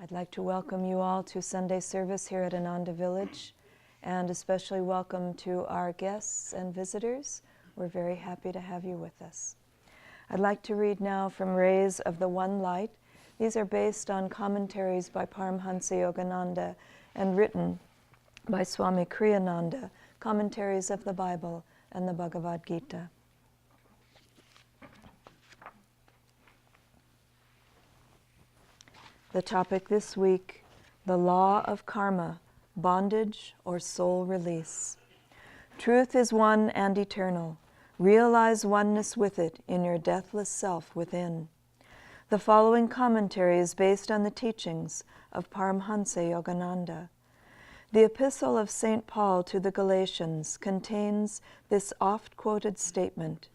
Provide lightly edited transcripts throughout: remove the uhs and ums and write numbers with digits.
I'd like to welcome you all to Sunday service here at Ananda Village, and especially welcome to our guests and visitors. We're very happy to have you with us. I'd like to read now from Rays of the One Light. These are based on commentaries by Paramhansa Yogananda and written by Swami Kriyananda, commentaries of the Bible and the Bhagavad Gita. The topic this week, the law of karma, bondage or soul release. Truth is one and eternal. Realize oneness with it in your deathless self within. The following commentary is based on the teachings of Paramhansa Yogananda. The epistle of St. Paul to the Galatians contains this oft-quoted statement,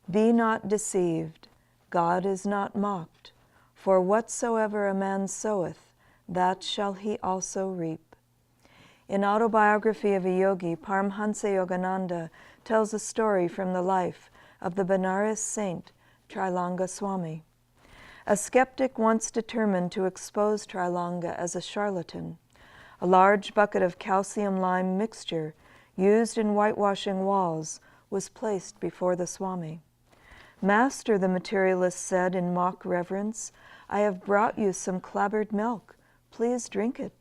"Be not deceived, God is not mocked. For whatsoever a man soweth, that shall he also reap." In Autobiography of a Yogi, Paramhansa Yogananda tells a story from the life of the Benares saint Trilanga Swami. A skeptic once determined to expose Trilanga as a charlatan. A large bucket of calcium lime mixture used in whitewashing walls was placed before the Swami. "Master," the materialist said in mock reverence, "I have brought you some clabbered milk. Please drink it."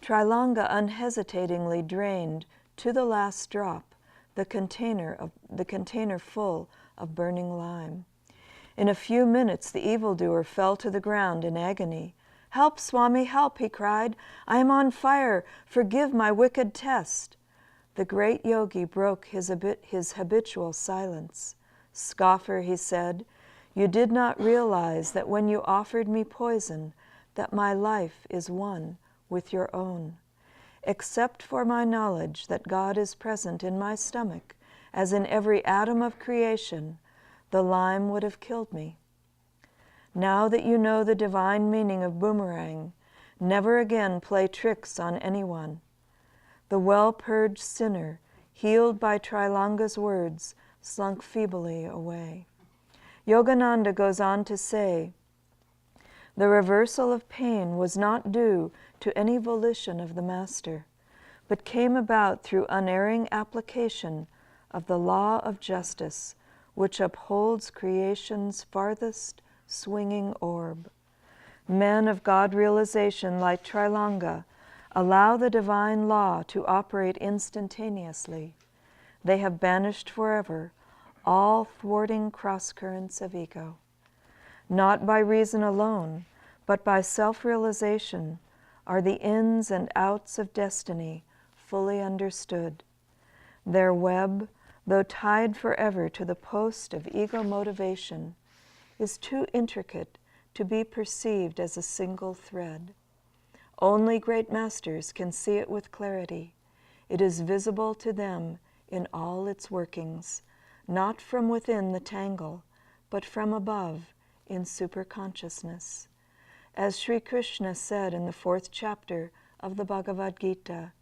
Trilanga unhesitatingly drained to the last drop the container full of burning lime. In a few minutes the evildoer fell to the ground in agony. "Help, Swami, help," he cried. "I am on fire. Forgive my wicked test." The great yogi broke his habitual silence. "Scoffer," he said, "you did not realize that when you offered me poison, that my life is one with your own. Except for my knowledge that God is present in my stomach, as in every atom of creation, the lime would have killed me. Now that you know the divine meaning of boomerang, never again play tricks on anyone." The well-purged sinner, healed by Trilanga's words, slunk feebly away. Yogananda goes on to say, "The reversal of pain was not due to any volition of the Master, but came about through unerring application of the law of justice, which upholds creation's farthest swinging orb. Men of God realization like Trilanga allow the divine law to operate instantaneously. They have banished forever all thwarting cross-currents of ego. Not by reason alone, but by self-realization are the ins and outs of destiny fully understood. Their web, though tied forever to the post of ego motivation, is too intricate to be perceived as a single thread. Only great masters can see it with clarity. It is visible to them in all its workings, not from within the tangle, but from above in superconsciousness. As Sri Krishna said in the 4th chapter of the Bhagavad Gita,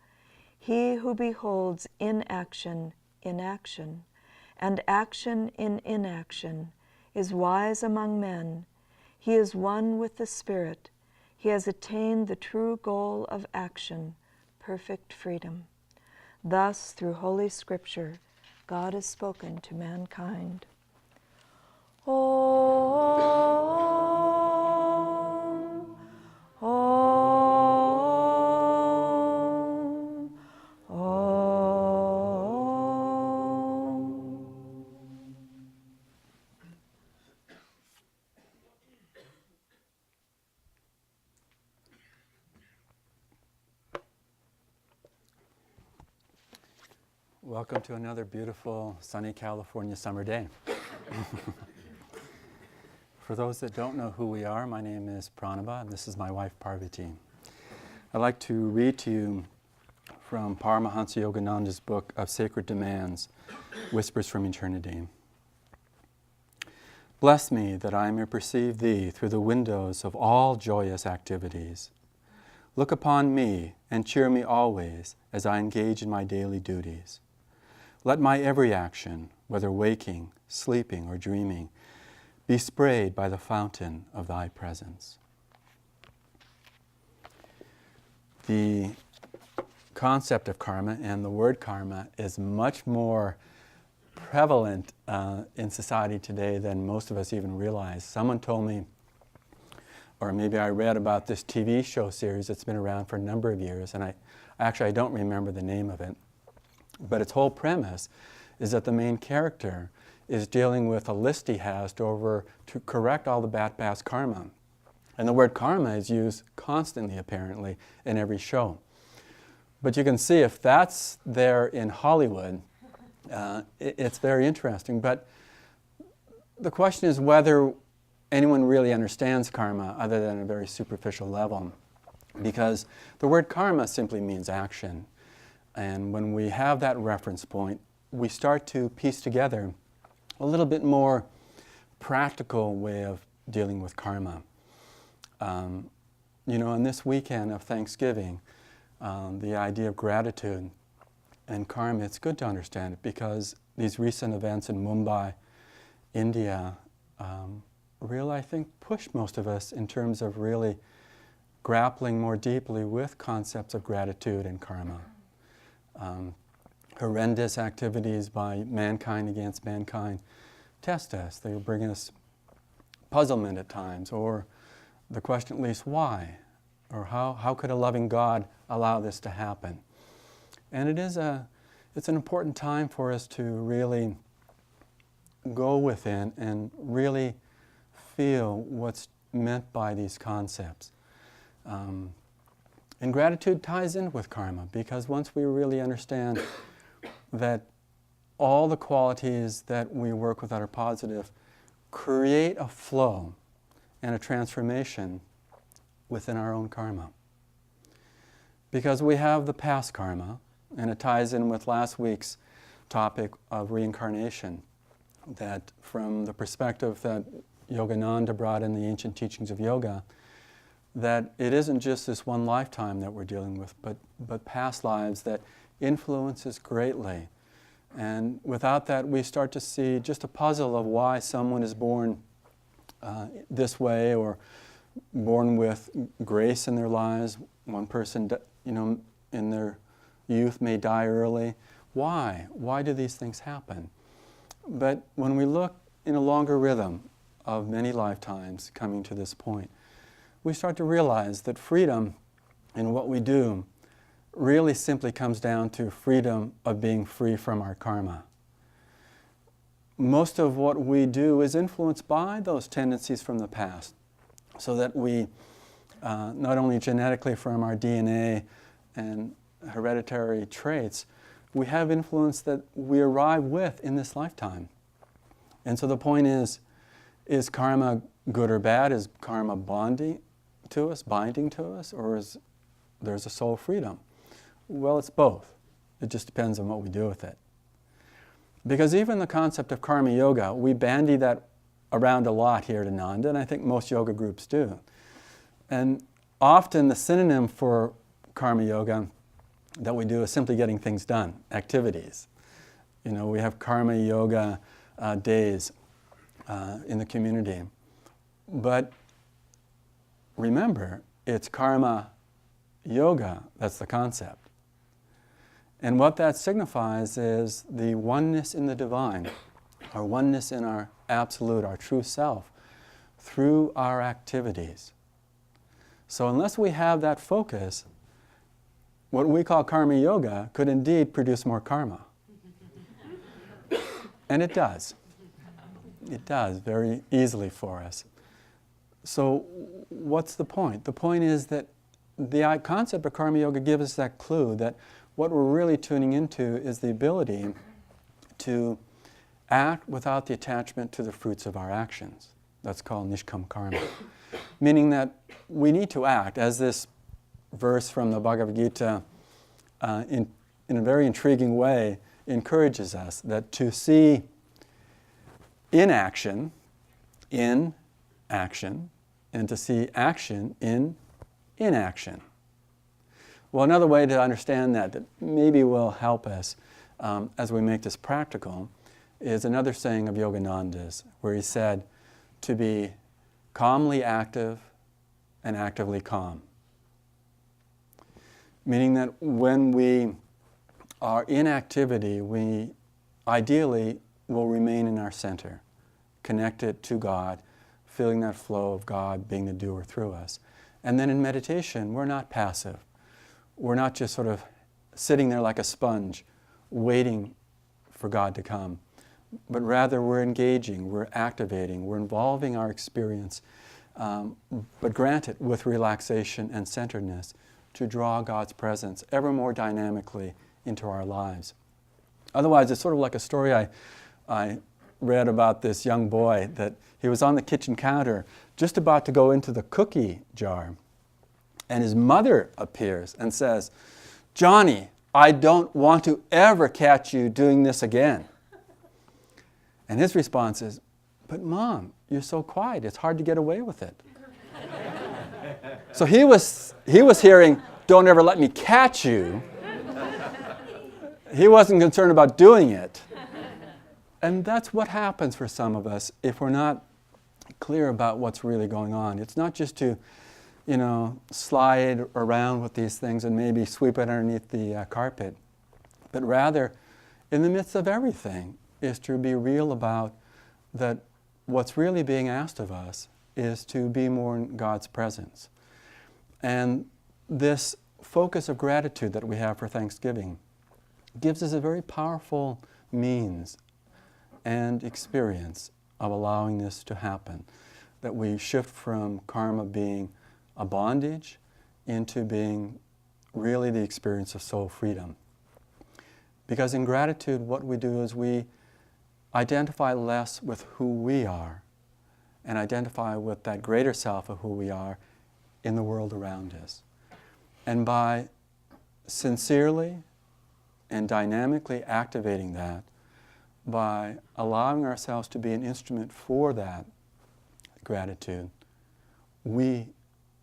"He who beholds inaction in action, and action in inaction, is wise among men. He is one with the Spirit. He has attained the true goal of action, perfect freedom." Thus, through Holy Scripture, God has spoken to mankind. Om, Om, Om. Welcome to another beautiful sunny California summer day. For those that don't know who we are, my name is Pranaba and this is my wife Parvati. I'd like to read to you from Paramahansa Yogananda's book of Sacred Demands, Whispers from Eternity. Bless me that I may perceive Thee through the windows of all joyous activities. Look upon me and cheer me always as I engage in my daily duties. Let my every action, whether waking, sleeping, or dreaming, be sprayed by the fountain of Thy presence. the concept of karma and the word karma is much more prevalent in society today than most of us even realize. Someone told me, or maybe I read about this TV show series that's been around for a number of years, and I don't remember the name of it, but its whole premise is that the main character is dealing with a list he has to correct all the bad past karma. And the word karma is used constantly, apparently, in every show. But you can see if that's there in Hollywood, it's very interesting. But the question is whether anyone really understands karma other than a very superficial level. Because the word karma simply means action. And when we have that reference point, we start to piece together a little bit more practical way of dealing with karma. On this weekend of Thanksgiving, the idea of gratitude and karma, it's good to understand it because these recent events in Mumbai, India, really, I think, push most of us in terms of really grappling more deeply with concepts of gratitude and karma. Horrendous activities by mankind against mankind test us. They bring us puzzlement at times, or the question at least, why? Or how could a loving God allow this to happen? And it's an important time for us to really go within and really feel what's meant by these concepts. And gratitude ties in with karma, because once we really understand that all the qualities that we work with that are positive create a flow and a transformation within our own karma. Because we have the past karma, and it ties in with last week's topic of reincarnation, that from the perspective that Yogananda brought in the ancient teachings of yoga, that it isn't just this one lifetime that we're dealing with, but past lives that influences greatly. And without that, we start to see just a puzzle of why someone is born this way, or born with grace in their lives. One person, in their youth may die early. Why? Why do these things happen? But when we look in a longer rhythm of many lifetimes coming to this point, we start to realize that freedom in what we do really simply comes down to freedom of being free from our karma. Most of what we do is influenced by those tendencies from the past, so that we, not only genetically from our DNA and hereditary traits, we have influence that we arrive with in this lifetime. And so the point is karma good or bad? Is karma binding to us, or is there's a soul freedom? Well, it's both. It just depends on what we do with it. Because even the concept of karma yoga, we bandy that around a lot here at Ananda, and I think most yoga groups do. And often the synonym for karma yoga that we do is simply getting things done, activities. We have karma yoga days in the community. But remember, it's karma yoga that's the concept. And what that signifies is the oneness in the divine, our oneness in our absolute, our true self, through our activities. So unless we have that focus, what we call karma yoga could indeed produce more karma. And it does. It does very easily for us. So what's the point? The point is that the concept of karma yoga gives us that clue that what we're really tuning into is the ability to act without the attachment to the fruits of our actions. That's called nishkam karma. Meaning that we need to act, as this verse from the Bhagavad Gita in a very intriguing way encourages us, that to see inaction in action, and to see action in inaction. Well, another way to understand that maybe will help us as we make this practical is another saying of Yogananda's, where he said to be calmly active and actively calm. meaning that when we are in activity, we ideally will remain in our center, connected to God, feeling that flow of God being the doer through us. And then in meditation, we're not passive. We're not just sort of sitting there like a sponge, waiting for God to come, but rather we're engaging, we're activating, we're involving our experience, but granted with relaxation and centeredness to draw God's presence ever more dynamically into our lives. Otherwise, it's sort of like a story I read about this young boy that he was on the kitchen counter just about to go into the cookie jar, and his mother appears and says, "Johnny, I don't want to ever catch you doing this again." And his response is, "But Mom, you're so quiet, it's hard to get away with it." So he was hearing, "Don't ever let me catch you." He wasn't concerned about doing it. And that's what happens for some of us if we're not clear about what's really going on. It's not just to, slide around with these things and maybe sweep it underneath the carpet, but rather, in the midst of everything, is to be real about that what's really being asked of us is to be more in God's presence. And this focus of gratitude that we have for Thanksgiving gives us a very powerful means and experience of allowing this to happen, that we shift from karma being a bondage into being really the experience of soul freedom. Because in gratitude, what we do is we identify less with who we are and identify with that greater self of who we are in the world around us. And by sincerely and dynamically activating that, by allowing ourselves to be an instrument for that gratitude, we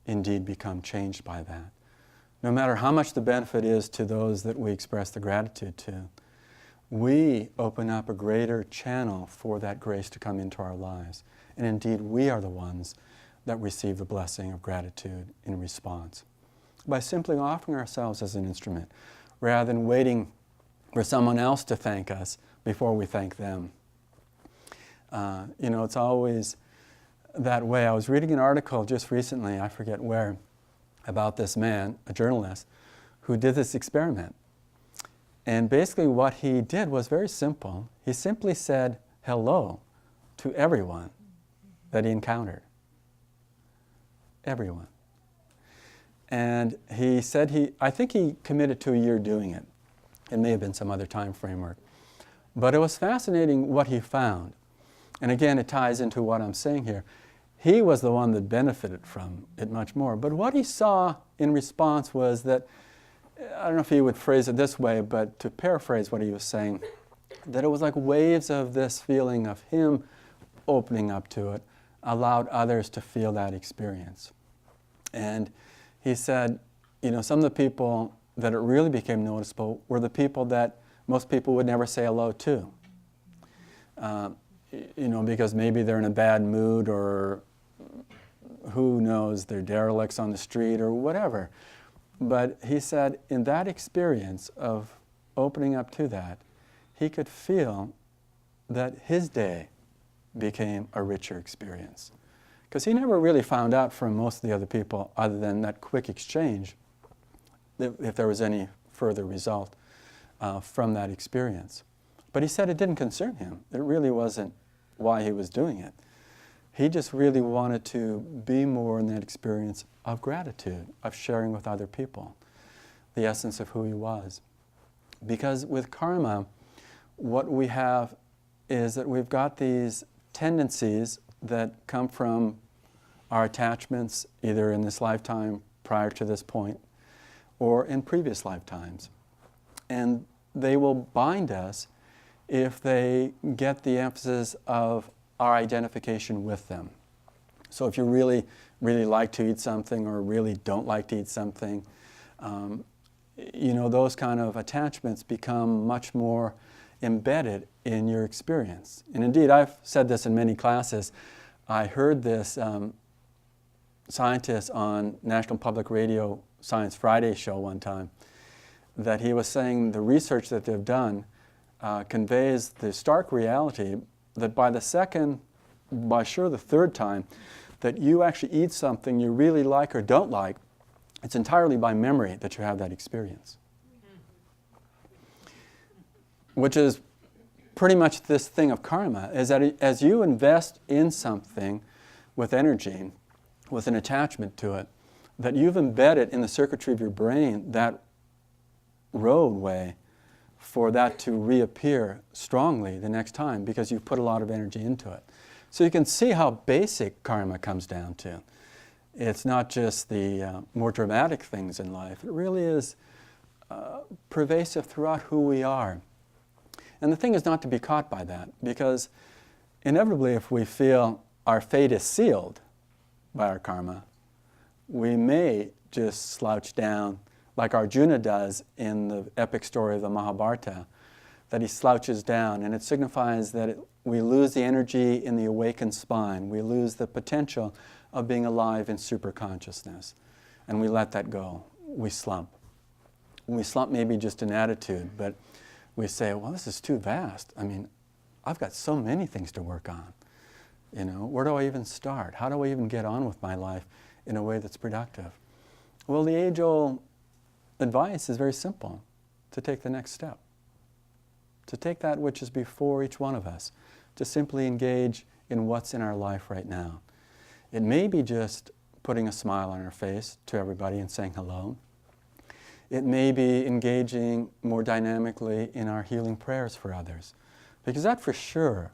indeed become changed by that. No matter how much the benefit is to those that we express the gratitude to, we open up a greater channel for that grace to come into our lives. And indeed, we are the ones that receive the blessing of gratitude in response. By simply offering ourselves as an instrument, rather than waiting for someone else to thank us before we thank them. It's always that way. I was reading an article just recently, I forget where, about this man, a journalist, who did this experiment. And basically what he did was very simple. He simply said hello to everyone that he encountered. Everyone. And he said I think he committed to a year doing it. It may have been some other time framework. But it was fascinating what he found. And again, it ties into what I'm saying here. He was the one that benefited from it much more. But what he saw in response was that, I don't know if he would phrase it this way, but to paraphrase what he was saying, that it was like waves of this feeling of him opening up to it, allowed others to feel that experience. And he said, some of the people that it really became noticeable were the people that most people would never say hello to. Because maybe they're in a bad mood, or who knows, they're derelicts on the street or whatever. But he said in that experience of opening up to that, he could feel that his day became a richer experience. Because he never really found out from most of the other people, other than that quick exchange, if there was any further result from that experience. But he said it didn't concern him. It really wasn't why he was doing it. He just really wanted to be more in that experience of gratitude, of sharing with other people, the essence of who he was. Because with karma, what we have is that we've got these tendencies that come from our attachments, either in this lifetime prior to this point, or in previous lifetimes. And they will bind us if they get the emphasis of our identification with them. So if you really, really like to eat something or really don't like to eat something, those kind of attachments become much more embedded in your experience. And indeed, I've said this in many classes. I heard this scientist on National Public Radio Science Friday show one time, that he was saying the research that they've done conveys the stark reality that by the third time, that you actually eat something you really like or don't like, it's entirely by memory that you have that experience. Which is pretty much this thing of karma, is that as you invest in something with energy, with an attachment to it, that you've embedded in the circuitry of your brain that roadway for that to reappear strongly the next time because you've put a lot of energy into it. So you can see how basic karma comes down to. It's not just the more dramatic things in life. It really is pervasive throughout who we are. And the thing is not to be caught by that, because inevitably if we feel our fate is sealed by our karma, we may just slouch down like Arjuna does in the epic story of the Mahabharata, that he slouches down, and it signifies that we lose the energy in the awakened spine. We lose the potential of being alive in superconsciousness, and we let that go. We slump. We slump maybe just in attitude, but we say, well, this is too vast. I mean, I've got so many things to work on. You know, where do I even start? How do I even get on with my life in a way that's productive? Well, the age-old advice is very simple: to take the next step. To take that which is before each one of us, to simply engage in what's in our life right now. It may be just putting a smile on our face to everybody and saying hello. It may be engaging more dynamically in our healing prayers for others, because that for sure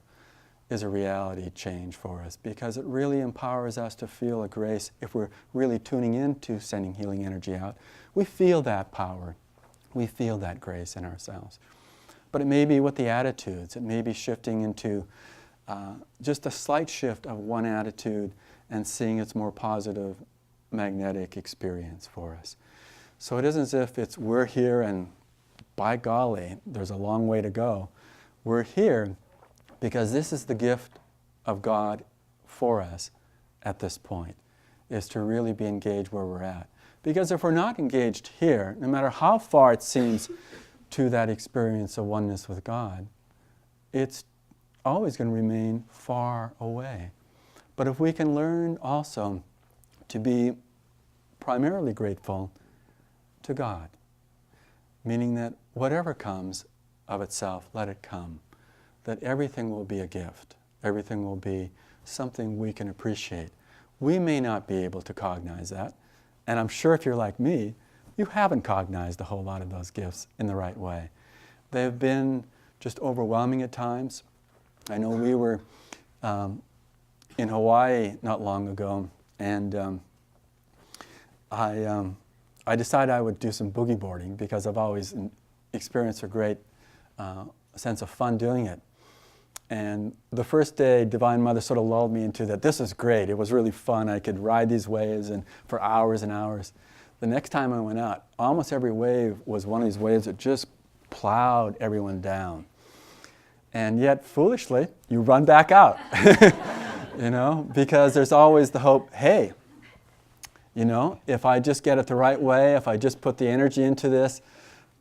is a reality change for us, because it really empowers us to feel a grace. If we're really tuning into sending healing energy out, we feel that power. We feel that grace in ourselves. But it may be with the attitudes. It may be shifting into just a slight shift of one attitude and seeing its more positive magnetic experience for us. So it isn't as if it's we're here and by golly, there's a long way to go. We're here because this is the gift of God for us at this point, is to really be engaged where we're at. Because if we're not engaged here, no matter how far it seems to that experience of oneness with God, it's always going to remain far away. But if we can learn also to be primarily grateful to God, meaning that whatever comes of itself, let it come, that everything will be a gift, everything will be something we can appreciate. We may not be able to cognize that, and I'm sure if you're like me, you haven't cognized a whole lot of those gifts in the right way. They have been just overwhelming at times. I know we were in Hawaii not long ago, and I decided I would do some boogie boarding because I've always experienced a great sense of fun doing it. And the first day, Divine Mother sort of lulled me into that. This is great. It was really fun. I could ride these waves and for hours and hours. The next time I went out, almost every wave was one of these waves that just plowed everyone down. And yet, foolishly, you run back out, you know, because there's always the hope, hey, you know, if I just get it the right way, if I just put the energy into this,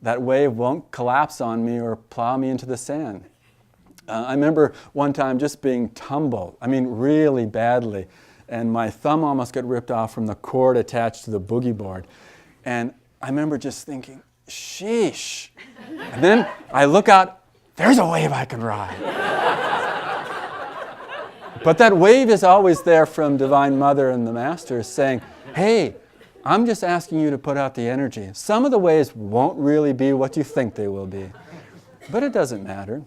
that wave won't collapse on me or plow me into the sand. I remember one time just being tumbled, I mean really badly, and my thumb almost got ripped off from the cord attached to the boogie board. And I remember just thinking, sheesh. And then I look out, there's a wave I can ride. But that wave is always there from Divine Mother and the Masters saying, hey, I'm just asking you to put out the energy. Some of the waves won't really be what you think they will be. But it doesn't matter.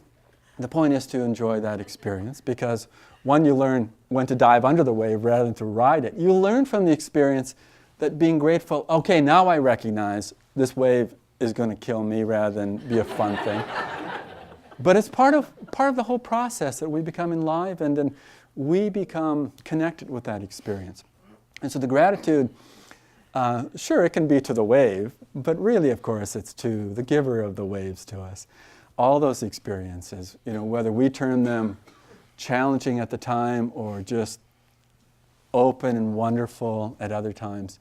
The point is to enjoy that experience, because one, you learn when to dive under the wave rather than to ride it. You learn from the experience that being grateful, okay, now I recognize this wave is going to kill me rather than be a fun thing. But it's part of the whole process that we become enlivened and we become connected with that experience. And so the gratitude, sure, it can be to the wave, but really, of course, it's to the giver of the waves to us. All those experiences, you know, whether we term them challenging at the time or just open and wonderful at other times,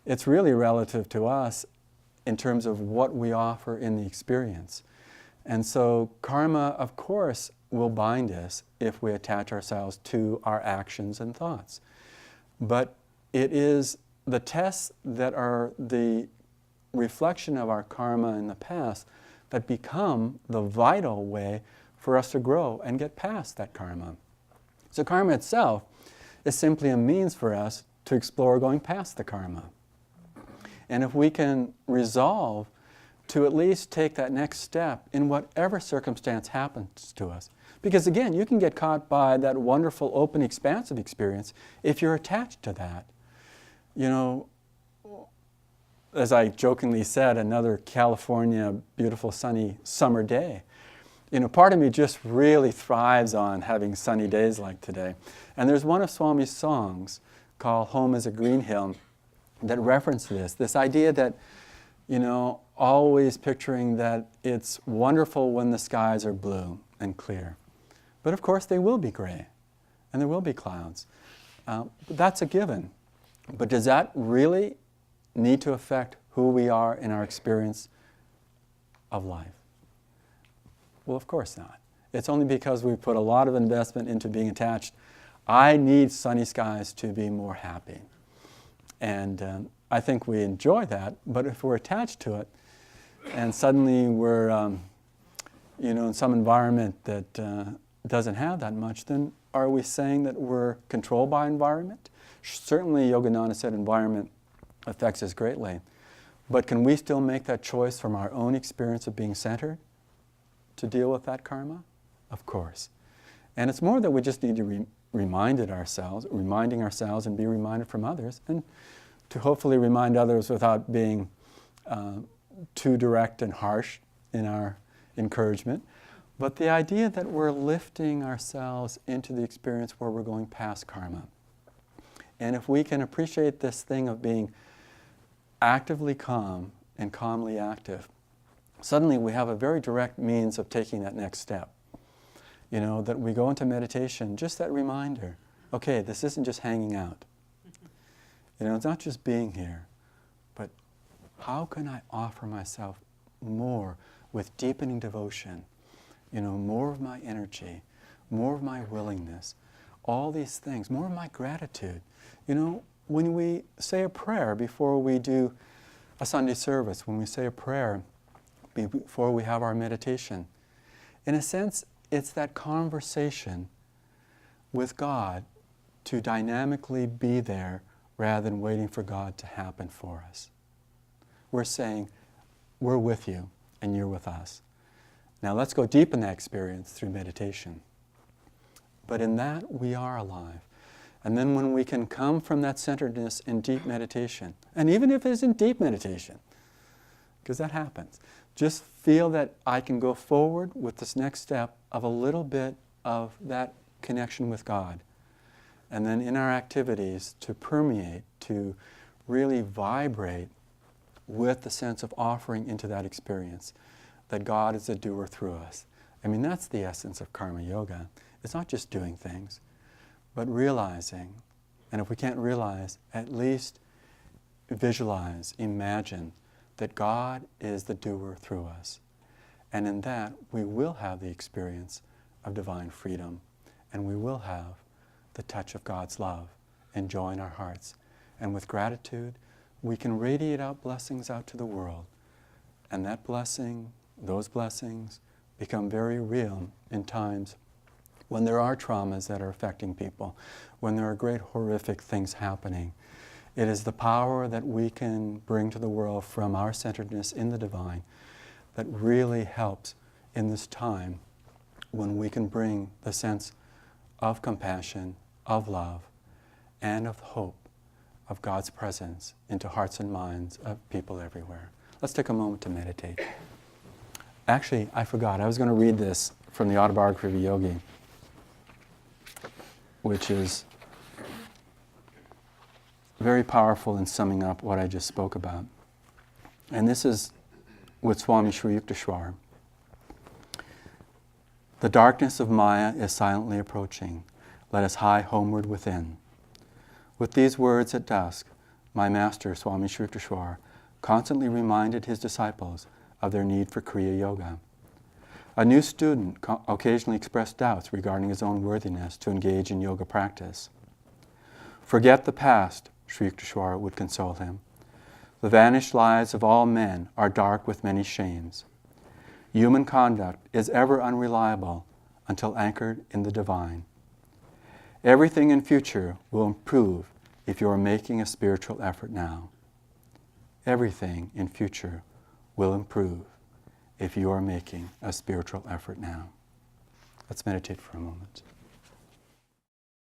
It's really relative to us in terms of what we offer in the experience. And so karma, of course, will bind us if we attach ourselves to our actions and thoughts. But it is the tests that are the reflection of our karma in the past that become the vital way for us to grow and get past that karma. So karma itself is simply a means for us to explore going past the karma. And if we can resolve to at least take that next step in whatever circumstance happens to us. Because again, you can get caught by that wonderful, open, expansive experience if you're attached to that. You know, as I jokingly said, another California beautiful sunny summer day. You know, part of me just really thrives on having sunny days like today. And there's one of Swami's songs called Home is a Green Hill that references this idea that, you know, always picturing that it's wonderful when the skies are blue and clear. But of course they will be gray and there will be clouds. But that's a given. But does that really need to affect who we are in our experience of life? Well, of course not. It's only because we put a lot of investment into being attached. I need sunny skies to be more happy. And I think we enjoy that, but if we're attached to it, and suddenly we're, you know, in some environment that doesn't have that much, then are we saying that we're controlled by environment? Certainly, Yogananda said environment affects us greatly, but can we still make that choice from our own experience of being centered to deal with that karma? Of course. And it's more that we just need to reminding ourselves and be reminded from others, and to hopefully remind others without being too direct and harsh in our encouragement. But the idea that we're lifting ourselves into the experience where we're going past karma. And if we can appreciate this thing of being actively calm and calmly active, suddenly we have a very direct means of taking that next step. You know, that we go into meditation, just that reminder, okay, this isn't just hanging out. You know, it's not just being here, but how can I offer myself more with deepening devotion? You know, more of my energy, more of my willingness, all these things, more of my gratitude. You know, when we say a prayer before we do a Sunday service, when we say a prayer before we have our meditation, in a sense, it's that conversation with God to dynamically be there rather than waiting for God to happen for us. We're saying, we're with you and you're with us. Now let's go deep in that experience through meditation. But in that, we are alive. And then when we can come from that centeredness in deep meditation, and even if it isn't deep meditation, because that happens, just feel that I can go forward with this next step of a little bit of that connection with God. And then in our activities to permeate, to really vibrate with the sense of offering into that experience, that God is a doer through us. I mean, that's the essence of karma yoga. It's not just doing things, but realizing, and if we can't realize, at least visualize, imagine that God is the doer through us. And in that, we will have the experience of divine freedom, and we will have the touch of God's love and joy in our hearts. And with gratitude, we can radiate out blessings out to the world. And that blessing, those blessings, become very real in times when there are traumas that are affecting people, when there are great horrific things happening. It is the power that we can bring to the world from our centeredness in the divine that really helps in this time when we can bring the sense of compassion, of love, and of hope of God's presence into hearts and minds of people everywhere. Let's take a moment to meditate. Actually, I forgot. I was going to read this from the Autobiography of a Yogi, which is very powerful in summing up what I just spoke about. And this is with Swami Sri Yukteswar. The darkness of Maya is silently approaching. Let us hie homeward within. With these words at dusk, my master, Swami Sri Yukteswar, constantly reminded his disciples of their need for Kriya Yoga. A new student occasionally expressed doubts regarding his own worthiness to engage in yoga practice. Forget the past, Sri Yukteswar would console him. The vanished lives of all men are dark with many shames. Human conduct is ever unreliable until anchored in the divine. Everything in future will improve if you are making a spiritual effort now. Everything in future will improve if you are making a spiritual effort now. Let's meditate for a moment.